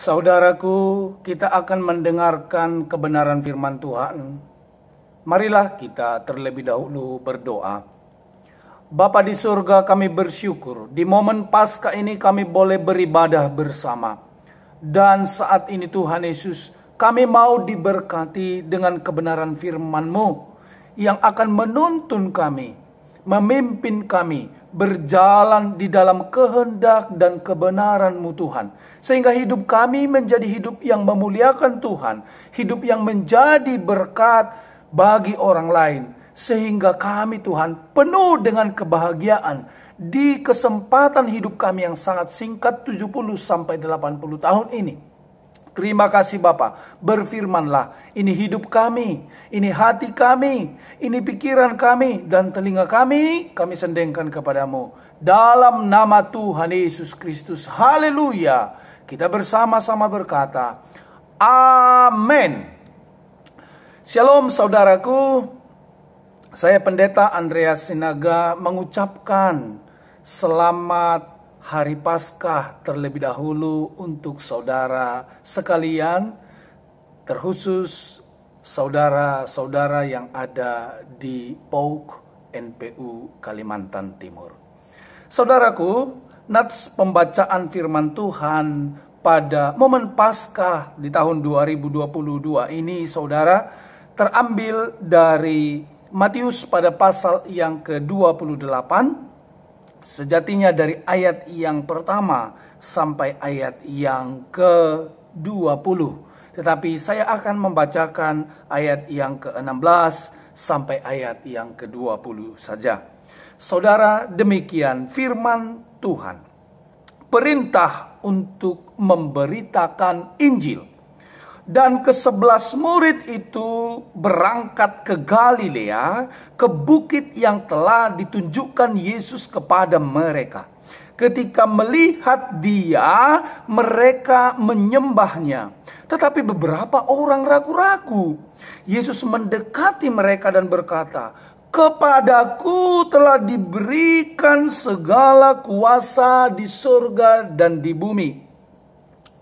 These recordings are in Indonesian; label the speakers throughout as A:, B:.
A: Saudaraku, kita akan mendengarkan kebenaran firman Tuhan. Marilah kita terlebih dahulu berdoa. Bapa di surga, kami bersyukur di momen Paskah ini kami boleh beribadah bersama. Dan saat ini Tuhan Yesus, kami mau diberkati dengan kebenaran firman-Mu yang akan menuntun kami, memimpin kami berjalan di dalam kehendak dan kebenaran-Mu Tuhan. Sehingga hidup kami menjadi hidup yang memuliakan Tuhan. Hidup yang menjadi berkat bagi orang lain. Sehingga kami Tuhan penuh dengan kebahagiaan di kesempatan hidup kami yang sangat singkat 70 sampai 80 tahun ini. Terima kasih Bapa, berfirmanlah, ini hidup kami, ini hati kami, ini pikiran kami, dan telinga kami sendengkan kepadamu. Dalam nama Tuhan Yesus Kristus, haleluya. Kita bersama-sama berkata, amin. Shalom saudaraku, saya Pendeta Andreas Sinaga mengucapkan selamat Hari Paskah terlebih dahulu untuk saudara sekalian, terkhusus saudara-saudara yang ada di PAUK NPU Kalimantan Timur. Saudaraku, nats pembacaan firman Tuhan pada momen Paskah di tahun 2022 ini, saudara, terambil dari Matius pada pasal yang ke-28, sejatinya dari ayat yang pertama sampai ayat yang ke-20. Tetapi saya akan membacakan ayat yang ke-16 sampai ayat yang ke-20 saja. Saudara, demikian firman Tuhan. Perintah untuk memberitakan Injil. Dan ke-11 murid itu berangkat ke Galilea, ke bukit yang telah ditunjukkan Yesus kepada mereka. Ketika melihat dia, mereka menyembahnya. Tetapi beberapa orang ragu-ragu. Yesus mendekati mereka dan berkata, "Kepadaku telah diberikan segala kuasa di surga dan di bumi.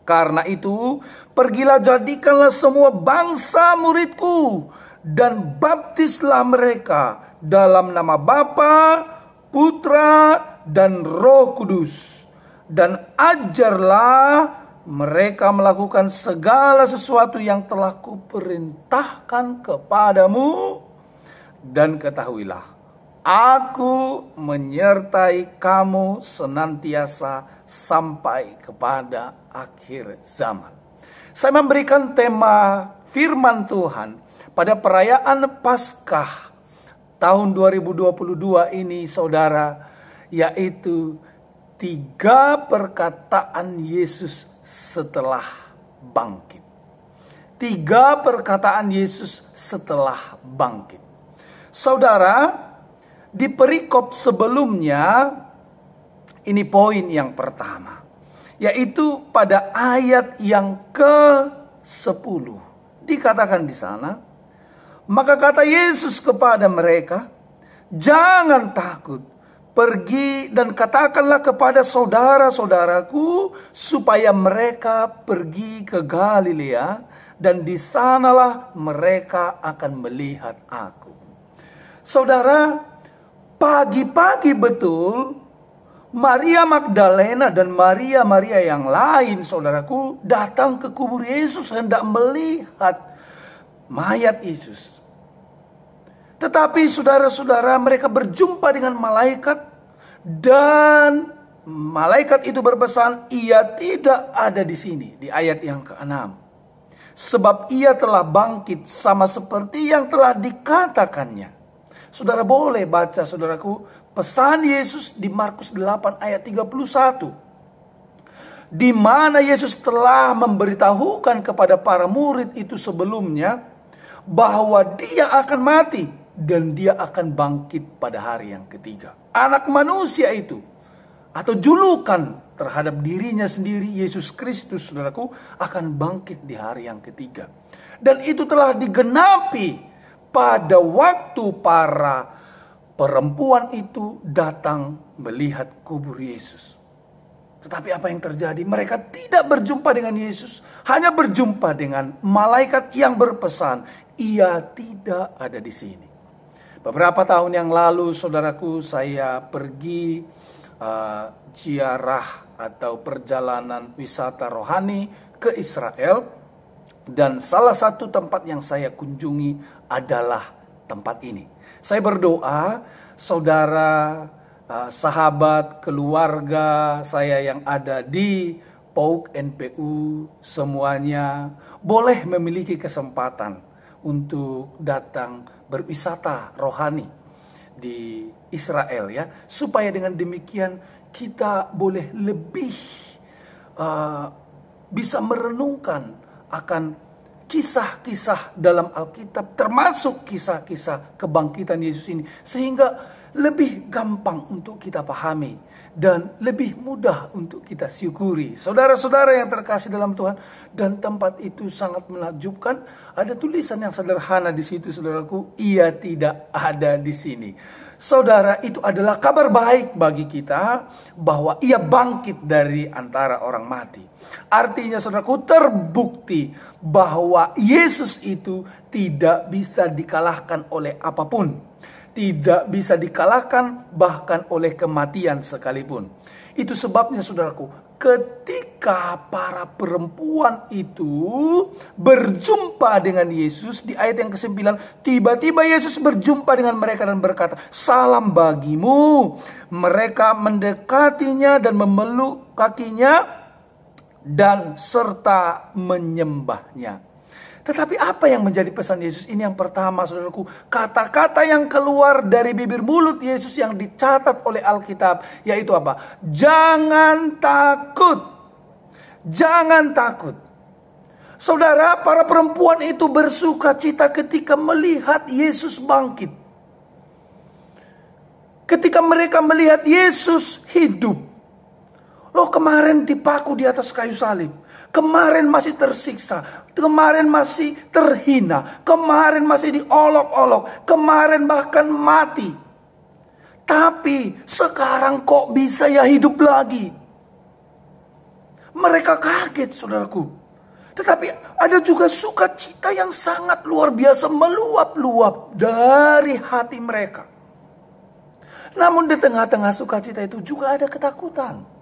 A: Karena itu, pergilah jadikanlah semua bangsa muridku, dan baptislah mereka dalam nama Bapa, Putra, dan Roh Kudus. Dan ajarlah mereka melakukan segala sesuatu yang telah kuperintahkan kepadamu. Dan ketahuilah, Aku menyertai kamu senantiasa sampai kepada akhir zaman." Saya memberikan tema firman Tuhan pada perayaan Paskah tahun 2022 ini, saudara, yaitu 3 perkataan Yesus setelah bangkit. 3 perkataan Yesus setelah bangkit. Saudara, di perikop sebelumnya, ini poin yang pertama, yaitu pada ayat yang ke-10. Dikatakan di sana, maka kata Yesus kepada mereka, "Jangan takut, pergi dan katakanlah kepada saudara-saudaraku supaya mereka pergi ke Galilea, dan di sanalah mereka akan melihat aku." Saudara, pagi-pagi betul, Maria Magdalena dan Maria yang lain, saudaraku, datang ke kubur Yesus hendak melihat mayat Yesus. Tetapi saudara-saudara, mereka berjumpa dengan malaikat, dan malaikat itu berpesan, ia tidak ada di sini, di ayat yang ke-6. Sebab ia telah bangkit sama seperti yang telah dikatakannya. Saudara boleh baca, saudaraku, pesan Yesus di Markus 8 ayat 31. Di mana Yesus telah memberitahukan kepada para murid itu sebelumnya bahwa dia akan mati dan dia akan bangkit pada hari yang ketiga. Anak manusia itu, atau julukan terhadap dirinya sendiri, Yesus Kristus, saudaraku, akan bangkit di hari yang ketiga. Dan itu telah digenapi pada waktu para perempuan itu datang melihat kubur Yesus. Tetapi apa yang terjadi? Mereka tidak berjumpa dengan Yesus. Hanya berjumpa dengan malaikat yang berpesan, ia tidak ada di sini. Beberapa tahun yang lalu, saudaraku, saya pergi ziarah atau perjalanan wisata rohani ke Israel. Dan salah satu tempat yang saya kunjungi adalah tempat ini. Saya berdoa, saudara, sahabat, keluarga saya yang ada di PAUK NPU, semuanya boleh memiliki kesempatan untuk datang berwisata rohani di Israel, ya, supaya dengan demikian kita boleh lebih bisa merenungkan akan kisah-kisah dalam Alkitab, termasuk kisah-kisah kebangkitan Yesus ini, sehingga lebih gampang untuk kita pahami dan lebih mudah untuk kita syukuri. Saudara-saudara yang terkasih dalam Tuhan, dan tempat itu sangat menakjubkan. Ada tulisan yang sederhana di situ, saudaraku, ia tidak ada di sini. Saudara, itu adalah kabar baik bagi kita bahwa ia bangkit dari antara orang mati. Artinya, saudaraku, terbukti bahwa Yesus itu tidak bisa dikalahkan oleh apapun. Tidak bisa dikalahkan bahkan oleh kematian sekalipun. Itu sebabnya, saudaraku, ketika para perempuan itu berjumpa dengan Yesus di ayat yang ke-9, tiba-tiba Yesus berjumpa dengan mereka dan berkata, "Salam bagimu." Mereka mendekatinya dan memeluk kakinya dan serta menyembahnya. Tetapi apa yang menjadi pesan Yesus ini? Yang pertama, saudaraku, kata-kata yang keluar dari bibir mulut Yesus yang dicatat oleh Alkitab, yaitu apa? Jangan takut. Jangan takut. Saudara, para perempuan itu bersuka cita ketika melihat Yesus bangkit. Ketika mereka melihat Yesus hidup. Loh, kemarin dipaku di atas kayu salib. Kemarin masih tersiksa, kemarin masih terhina, kemarin masih diolok-olok, kemarin bahkan mati. Tapi sekarang kok bisa ya hidup lagi? Mereka kaget, saudaraku. Tetapi ada juga sukacita yang sangat luar biasa meluap-luap dari hati mereka. Namun di tengah-tengah sukacita itu juga ada ketakutan.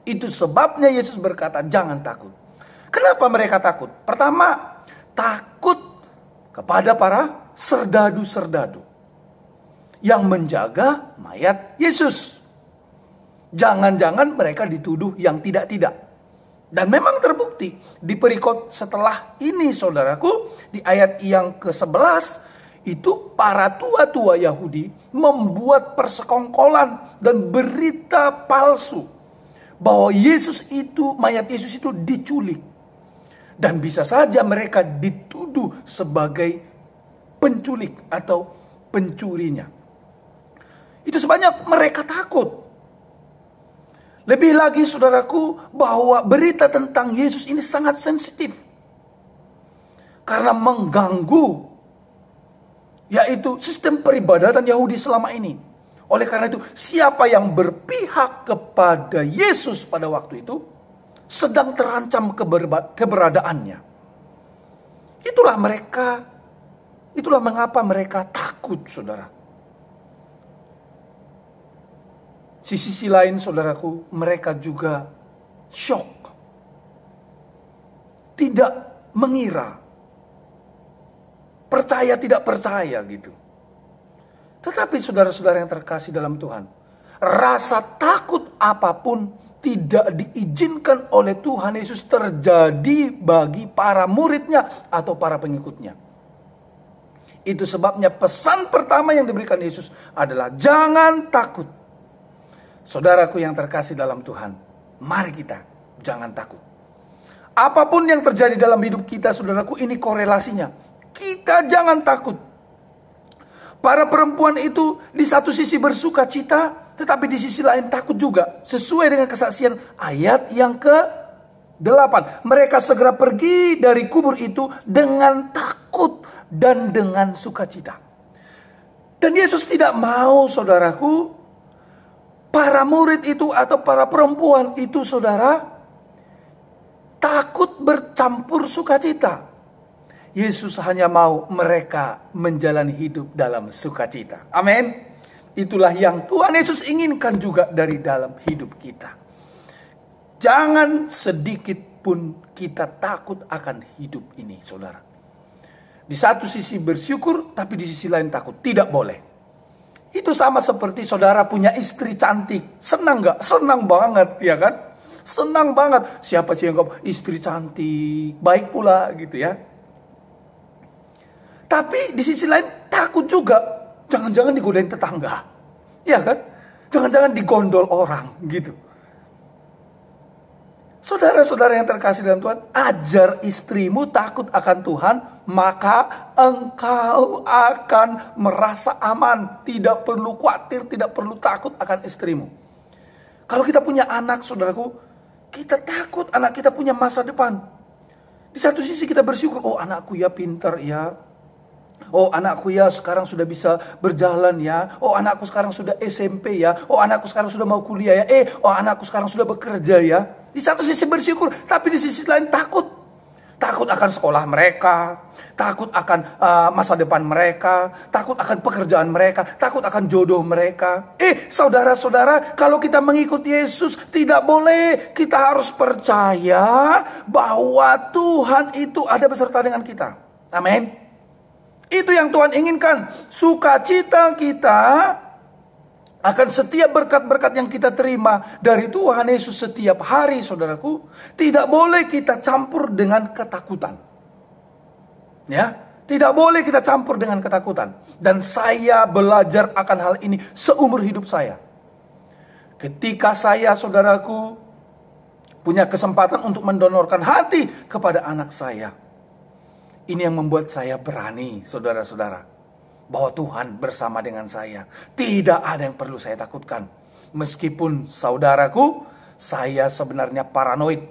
A: Itu sebabnya Yesus berkata, jangan takut. Kenapa mereka takut? Pertama, takut kepada para serdadu-serdadu yang menjaga mayat Yesus. Jangan-jangan mereka dituduh yang tidak-tidak. Dan memang terbukti di perikop setelah ini, saudaraku, di ayat yang ke-11, itu para tua-tua Yahudi membuat persekongkolan dan berita palsu bahwa Yesus itu, mayat Yesus itu diculik. Dan bisa saja mereka dituduh sebagai penculik atau pencurinya. Itu sebabnya mereka takut. Lebih lagi, saudaraku, bahwa berita tentang Yesus ini sangat sensitif. Karena mengganggu, yaitu sistem peribadatan Yahudi selama ini. Oleh karena itu, siapa yang berpihak kepada Yesus pada waktu itu sedang terancam keberadaannya. Itulah mengapa mereka takut, saudara. Di sisi lain, saudaraku, mereka juga shock. Tidak mengira. Percaya tidak percaya gitu. Tetapi saudara-saudara yang terkasih dalam Tuhan, rasa takut apapun tidak diizinkan oleh Tuhan Yesus terjadi bagi para muridnya atau para pengikutnya. Itu sebabnya pesan pertama yang diberikan Yesus adalah jangan takut. Saudaraku yang terkasih dalam Tuhan, mari kita jangan takut. Apapun yang terjadi dalam hidup kita, saudaraku, ini korelasinya. Kita jangan takut. Para perempuan itu di satu sisi bersuka cita, tetapi di sisi lain takut juga. Sesuai dengan kesaksian ayat yang ke-8. Mereka segera pergi dari kubur itu dengan takut dan dengan sukacita. Dan Yesus tidak mau, saudaraku, para murid itu atau para perempuan itu, saudara, takut bercampur sukacita. Yesus hanya mau mereka menjalani hidup dalam sukacita. Amin. Itulah yang Tuhan Yesus inginkan juga dari dalam hidup kita. Jangan sedikit pun kita takut akan hidup ini, saudara. Di satu sisi bersyukur, tapi di sisi lain takut. Tidak boleh. Itu sama seperti saudara punya istri cantik. Senang gak? Senang banget, ya kan? Senang banget. Siapa sih yang istri cantik, baik pula gitu ya. Tapi di sisi lain takut juga. Jangan-jangan digodain tetangga. Ya kan? Jangan-jangan digondol orang gitu. Saudara-saudara yang terkasih dalam Tuhan, ajar istrimu takut akan Tuhan, maka engkau akan merasa aman. Tidak perlu khawatir, tidak perlu takut akan istrimu. Kalau kita punya anak, saudaraku, kita takut anak kita punya masa depan. Di satu sisi kita bersyukur, oh anakku ya pintar ya. Oh anakku ya sekarang sudah bisa berjalan ya. Oh anakku sekarang sudah SMP ya. Oh anakku sekarang sudah mau kuliah ya. Oh anakku sekarang sudah bekerja ya. Di satu sisi bersyukur, tapi di sisi lain takut. Takut akan sekolah mereka, takut akan masa depan mereka, takut akan pekerjaan mereka, takut akan jodoh mereka. Saudara-saudara, kalau kita mengikuti Yesus, tidak boleh. Kita harus percaya bahwa Tuhan itu ada beserta dengan kita. Amin. Itu yang Tuhan inginkan. Sukacita kita akan setiap berkat-berkat yang kita terima dari Tuhan Yesus setiap hari, saudaraku, tidak boleh kita campur dengan ketakutan. Ya, tidak boleh kita campur dengan ketakutan. Dan saya belajar akan hal ini seumur hidup saya. Ketika saya, saudaraku, punya kesempatan untuk mendonorkan hati kepada anak saya. Ini yang membuat saya berani, saudara-saudara, bahwa Tuhan bersama dengan saya. Tidak ada yang perlu saya takutkan. Meskipun, saudaraku, saya sebenarnya paranoid.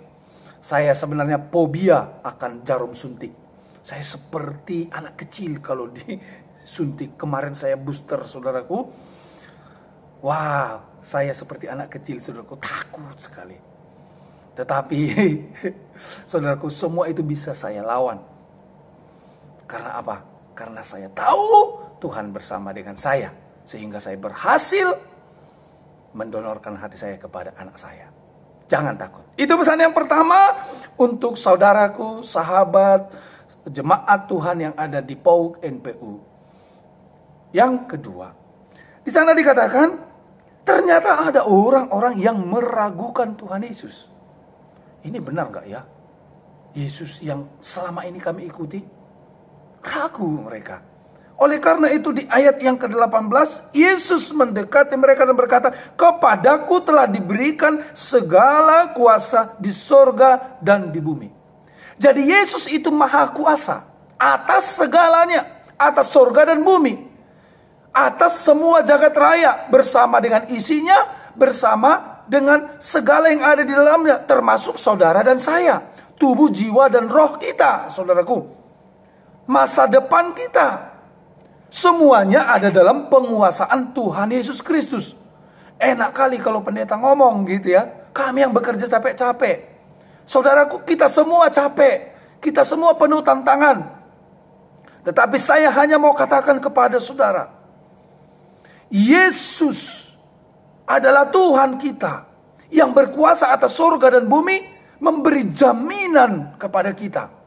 A: Saya sebenarnya fobia akan jarum suntik. Saya seperti anak kecil kalau disuntik. Kemarin saya booster, saudaraku. Wow, saya seperti anak kecil, saudaraku. Takut sekali. Tetapi, saudaraku, semua itu bisa saya lawan. Karena apa? Karena saya tahu Tuhan bersama dengan saya. Sehingga saya berhasil mendonorkan hati saya kepada anak saya. Jangan takut. Itu pesan yang pertama untuk saudaraku, sahabat, jemaat Tuhan yang ada di PAUK NPU. Yang kedua, di sana dikatakan, ternyata ada orang-orang yang meragukan Tuhan Yesus. Ini benar gak ya? Yesus yang selama ini kami ikuti? Ragu mereka. Oleh karena itu di ayat yang ke-18, Yesus mendekati mereka dan berkata, kepadaku telah diberikan segala kuasa di sorga dan di bumi. Jadi Yesus itu maha kuasa atas segalanya, atas sorga dan bumi, atas semua jagat raya bersama dengan isinya, bersama dengan segala yang ada di dalamnya, termasuk saudara dan saya, tubuh, jiwa dan roh kita, saudaraku. Masa depan kita, semuanya ada dalam penguasaan Tuhan Yesus Kristus. Enak kali kalau pendeta ngomong gitu ya. Kami yang bekerja capek-capek. Saudaraku, kita semua capek. Kita semua penuh tantangan. Tetapi saya hanya mau katakan kepada saudara, Yesus adalah Tuhan kita yang berkuasa atas surga dan bumi, memberi jaminan kepada kita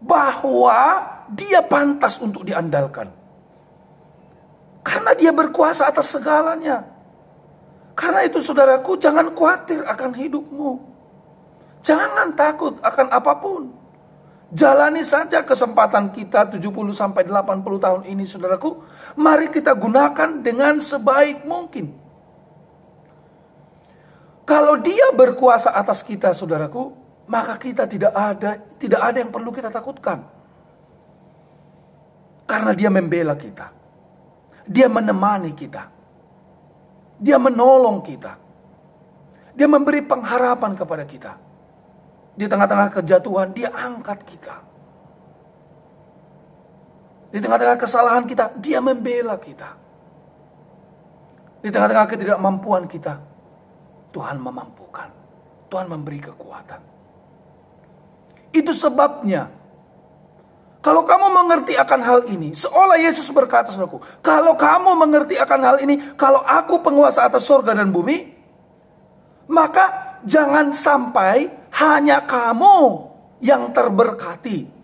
A: bahwa dia pantas untuk diandalkan. Karena dia berkuasa atas segalanya. Karena itu saudaraku, jangan khawatir akan hidupmu. Jangan takut akan apapun. Jalani saja kesempatan kita 70-80 tahun ini, saudaraku. Mari kita gunakan dengan sebaik mungkin. Kalau dia berkuasa atas kita, saudaraku, maka kita tidak ada yang perlu kita takutkan. Karena dia membela kita. Dia menemani kita. Dia menolong kita. Dia memberi pengharapan kepada kita. Di tengah-tengah kejatuhan, dia angkat kita. Di tengah-tengah kesalahan kita, dia membela kita. Di tengah-tengah ketidakmampuan kita, Tuhan memampukan. Tuhan memberi kekuatan. Itu sebabnya, kalau kamu mengerti akan hal ini, seolah Yesus berkata, saudaraku, kalau kamu mengerti akan hal ini, kalau aku penguasa atas surga dan bumi, maka jangan sampai hanya kamu yang terberkati.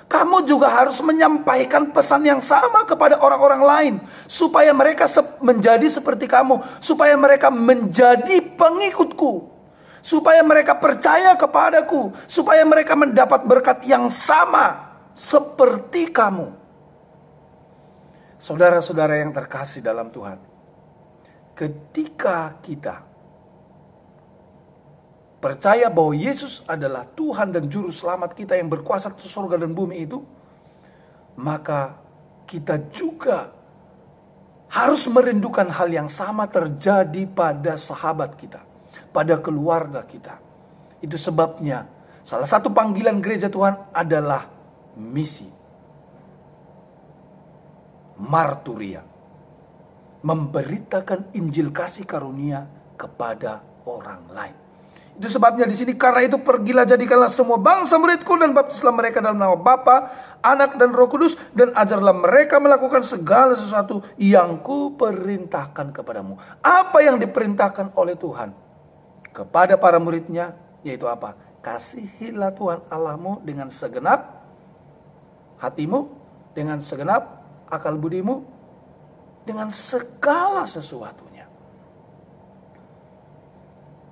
A: Kamu juga harus menyampaikan pesan yang sama kepada orang-orang lain, supaya mereka menjadi seperti kamu, supaya mereka menjadi pengikutku, supaya mereka percaya kepadaku, supaya mereka mendapat berkat yang sama seperti kamu. Saudara-saudara yang terkasih dalam Tuhan, ketika kita percaya bahwa Yesus adalah Tuhan dan Juru Selamat kita yang berkuasa atas surga dan bumi itu, maka kita juga harus merindukan hal yang sama terjadi pada sahabat kita, pada keluarga kita. Itu sebabnya salah satu panggilan gereja Tuhan adalah misi. Marturia. Memberitakan Injil kasih karunia kepada orang lain. Itu sebabnya di sini, karena itu pergilah jadikanlah semua bangsa muridku dan baptislah mereka dalam nama Bapa, Anak dan Roh Kudus, dan ajarlah mereka melakukan segala sesuatu yang kuperintahkan kepadamu. Apa yang diperintahkan oleh Tuhan kepada para muridnya, yaitu apa? Kasihilah Tuhan Allahmu dengan segenap hatimu, dengan segenap akal budimu, dengan segala sesuatunya.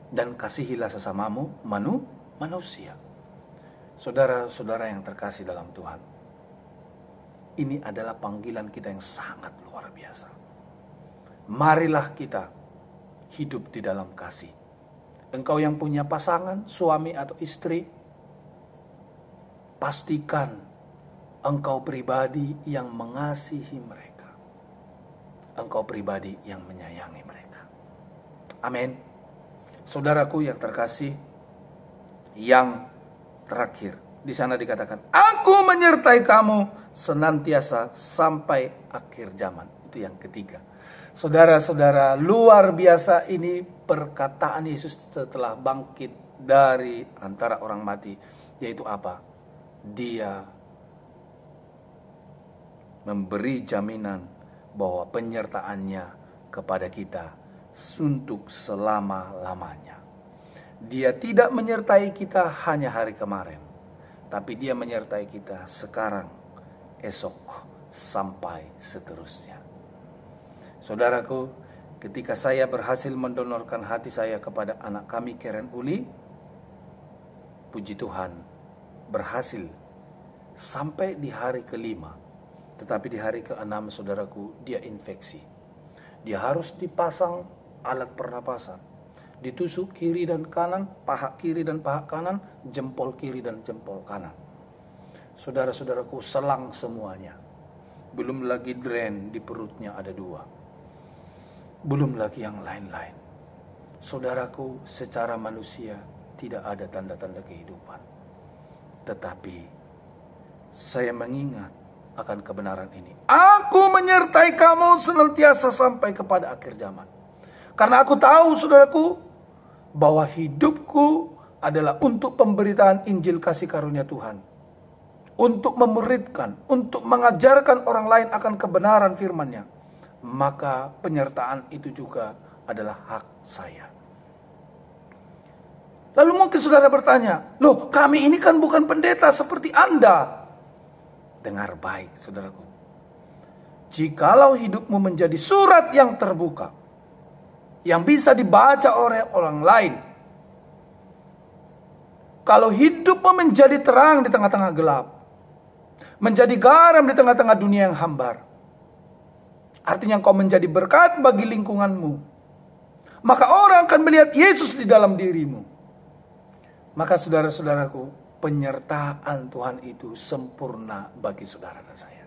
A: Dan kasihilah sesamamu manusia. Saudara-saudara yang terkasih dalam Tuhan, ini adalah panggilan kita yang sangat luar biasa. Marilah kita hidup di dalam kasih. Engkau yang punya pasangan, suami atau istri, pastikan engkau pribadi yang mengasihi mereka. Engkau pribadi yang menyayangi mereka. Amin. Saudaraku yang terkasih, yang terakhir di sana dikatakan, aku menyertai kamu senantiasa sampai akhir zaman. Itu yang ketiga. Saudara-saudara, luar biasa ini perkataan Yesus setelah bangkit dari antara orang mati, yaitu apa? Dia memberi jaminan bahwa penyertaannya kepada kita untuk selama-lamanya. Dia tidak menyertai kita hanya hari kemarin, tapi dia menyertai kita sekarang, esok, sampai seterusnya. Saudaraku, ketika saya berhasil mendonorkan hati saya kepada anak kami, Karen Uli, puji Tuhan, berhasil sampai di hari ke-5. Tetapi di hari ke-6, saudaraku, dia infeksi. Dia harus dipasang alat pernapasan, ditusuk kiri dan kanan, paha kiri dan paha kanan, jempol kiri dan jempol kanan. Saudara-saudaraku, selang semuanya. Belum lagi drain di perutnya ada 2. Belum lagi yang lain-lain. Saudaraku, secara manusia tidak ada tanda-tanda kehidupan. Tetapi saya mengingat akan kebenaran ini. Aku menyertai kamu senantiasa sampai kepada akhir zaman. Karena aku tahu, saudaraku, bahwa hidupku adalah untuk pemberitaan Injil kasih karunia Tuhan. Untuk memuridkan, untuk mengajarkan orang lain akan kebenaran firman-Nya. Maka penyertaan itu juga adalah hak saya. Lalu mungkin saudara bertanya, loh, kami ini kan bukan pendeta seperti Anda. Dengar baik, saudaraku. Jikalau hidupmu menjadi surat yang terbuka, yang bisa dibaca oleh orang lain, kalau hidupmu menjadi terang di tengah-tengah gelap, menjadi garam di tengah-tengah dunia yang hambar, artinya engkau menjadi berkat bagi lingkunganmu, maka orang akan melihat Yesus di dalam dirimu. Maka saudara-saudaraku, penyertaan Tuhan itu sempurna bagi saudara dan saya.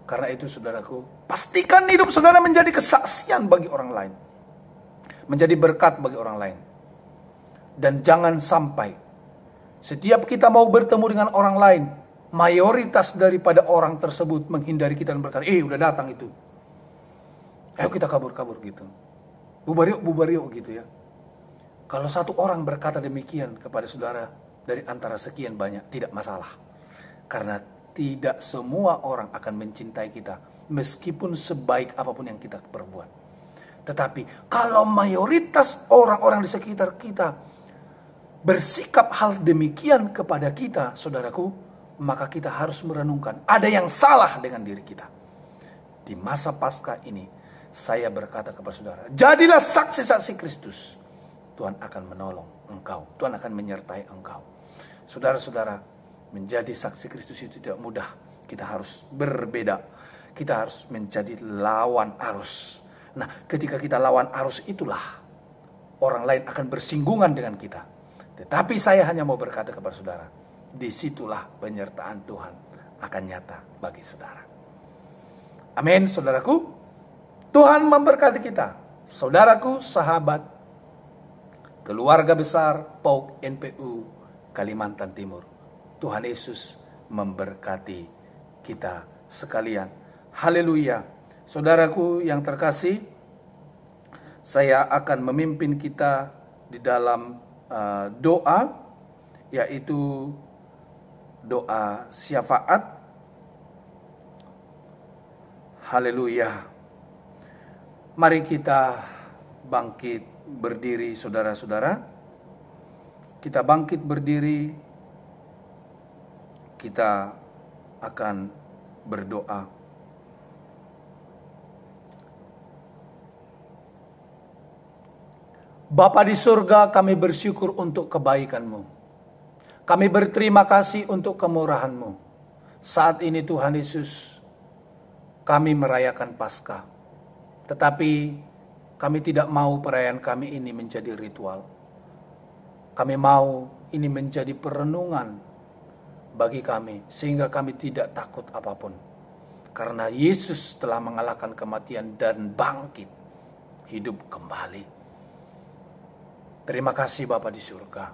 A: Karena itu, saudaraku, pastikan hidup saudara menjadi kesaksian bagi orang lain, menjadi berkat bagi orang lain. Dan jangan sampai setiap kita mau bertemu dengan orang lain, mayoritas daripada orang tersebut menghindari kita dan berkata, udah datang itu. Ayo kita kabur-kabur gitu. Bubar yuk gitu ya. Kalau satu orang berkata demikian kepada saudara dari antara sekian banyak, tidak masalah. Karena tidak semua orang akan mencintai kita, meskipun sebaik apapun yang kita perbuat. Tetapi kalau mayoritas orang-orang di sekitar kita bersikap hal demikian kepada kita, saudaraku, maka kita harus merenungkan ada yang salah dengan diri kita. Di masa Paskah ini, saya berkata kepada saudara, jadilah saksi-saksi Kristus. Tuhan akan menolong engkau. Tuhan akan menyertai engkau. Saudara-saudara, menjadi saksi Kristus itu tidak mudah. Kita harus berbeda. Kita harus menjadi lawan arus. Nah, ketika kita lawan arus itulah orang lain akan bersinggungan dengan kita. Tetapi saya hanya mau berkata kepada saudara, disitulah penyertaan Tuhan akan nyata bagi saudara. Amin, saudaraku. Tuhan memberkati kita. Saudaraku, sahabat, keluarga besar PAUK NPU Kalimantan Timur. Tuhan Yesus memberkati kita sekalian. Haleluya. Saudaraku yang terkasih, saya akan memimpin kita di dalam doa, yaitu doa syafaat. Haleluya. Mari kita bangkit berdiri, saudara-saudara. Kita bangkit berdiri. Kita akan berdoa. Bapa di surga, kami bersyukur untuk kebaikan-Mu. Kami berterima kasih untuk kemurahan-Mu. Saat ini Tuhan Yesus, kami merayakan Paskah. Tetapi kami tidak mau perayaan kami ini menjadi ritual. Kami mau ini menjadi perenungan bagi kami, sehingga kami tidak takut apapun. Karena Yesus telah mengalahkan kematian dan bangkit, hidup kembali. Terima kasih Bapa di surga.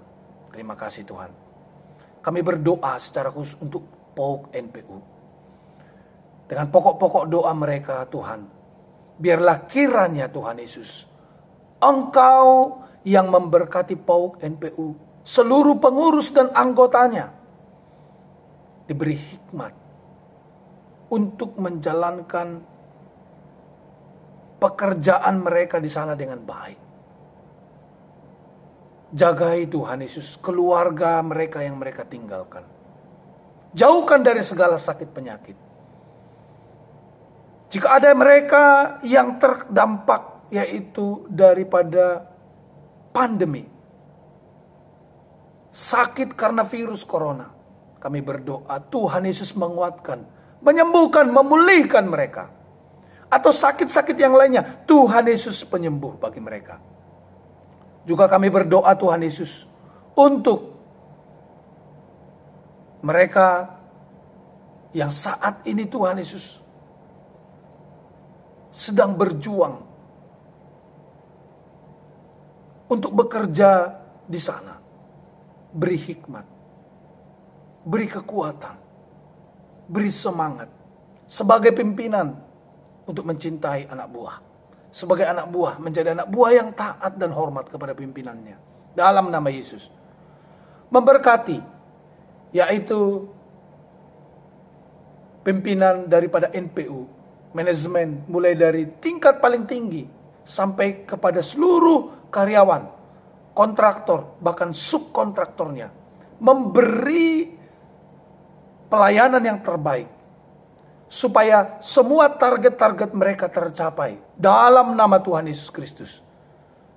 A: Terima kasih Tuhan. Kami berdoa secara khusus untuk PAUK NPU. Dengan pokok-pokok doa mereka Tuhan, biarlah kiranya Tuhan Yesus, Engkau yang memberkati PAUK NPU, seluruh pengurus dan anggotanya, diberi hikmat untuk menjalankan pekerjaan mereka di sana dengan baik. Jagai Tuhan Yesus keluarga mereka yang mereka tinggalkan. Jauhkan dari segala sakit penyakit. Jika ada mereka yang terdampak, yaitu daripada pandemi, sakit karena virus corona, kami berdoa Tuhan Yesus menguatkan, menyembuhkan, memulihkan mereka. Atau sakit-sakit yang lainnya, Tuhan Yesus penyembuh bagi mereka. Juga kami berdoa Tuhan Yesus untuk mereka yang saat ini Tuhan Yesus sedang berjuang untuk bekerja di sana. Beri hikmat, beri kekuatan, beri semangat sebagai pimpinan untuk mencintai anak buah. Sebagai anak buah, menjadi anak buah yang taat dan hormat kepada pimpinannya. Dalam nama Yesus. Memberkati, yaitu pimpinan daripada NPU, manajemen, mulai dari tingkat paling tinggi sampai kepada seluruh karyawan, kontraktor, bahkan subkontraktornya. Memberi pelayanan yang terbaik, supaya semua target-target mereka tercapai dalam nama Tuhan Yesus Kristus.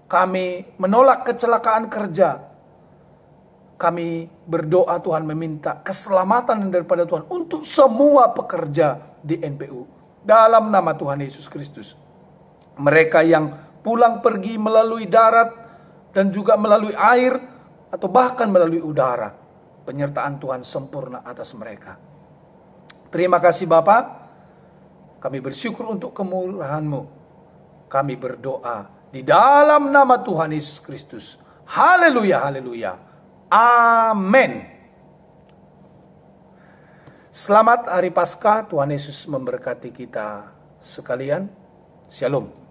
A: Kami menolak kecelakaan kerja. Kami berdoa Tuhan meminta keselamatan daripada Tuhan untuk semua pekerja di NPU. Dalam nama Tuhan Yesus Kristus. Mereka yang pulang pergi melalui darat dan juga melalui air atau bahkan melalui udara, penyertaan Tuhan sempurna atas mereka. Terima kasih Bapa. Kami bersyukur untuk kemurahan-Mu. Kami berdoa di dalam nama Tuhan Yesus Kristus. Haleluya, haleluya. Amin. Selamat Hari Paskah. Tuhan Yesus memberkati kita sekalian. Shalom.